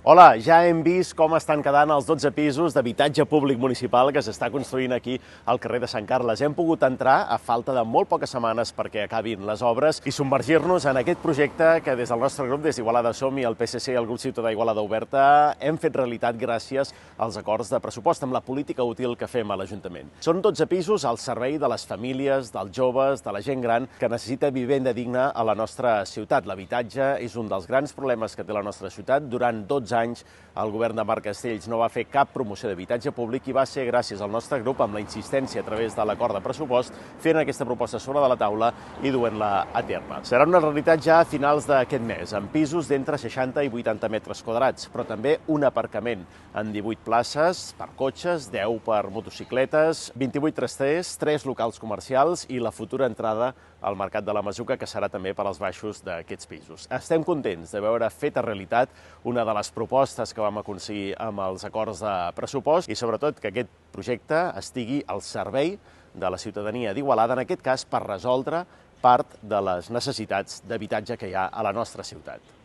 Hola, ja hem vist com estan quedant els 12 pisos d'habitatge públic municipal que s'està construint aquí al carrer de Sant Carles. Hem pogut entrar a falta de molt poques setmanes perquè acabin les obres i submergir-nos en aquest projecte que des del nostre grup, des d'Igualada Som-hi, el PSC i el grup Ciutadà Igualada Oberta, hem fet realitat gràcies als acords de pressupost amb la política útil que fem a l'Ajuntament. Són 12 pisos al servei de les famílies, dels joves, de la gent gran que necessita vivenda digna a la nostra ciutat. L'habitatge és un dels grans problemes que té la nostra ciutat. Durant 12 anys el govern de Marc Castells no va fer cap promoció d'habitatge públic i va ser gràcies al nostre grup, amb la insistència a través de l'acord de pressupost, fent aquesta proposta sobre de la taula i duent-la a terme. Serà una realitat ja a finals d'aquest mes, amb pisos d'entre 60 i 80 metres quadrats, però també un aparcament en 18 places per cotxes, 10 per motocicletes, 28 trasters, 3 locals comercials i la futura entrada al Mercat de la Masuca, que serà també per als baixos d'aquests pisos. Estem contents de veure feta realitat una de les propostes que vam aconseguir amb els acords de pressupost i sobretot que aquest projecte estigui al servei de la ciutadania d'Igualada, en aquest cas per resoldre part de les necessitats d'habitatge que hi ha a la nostra ciutat.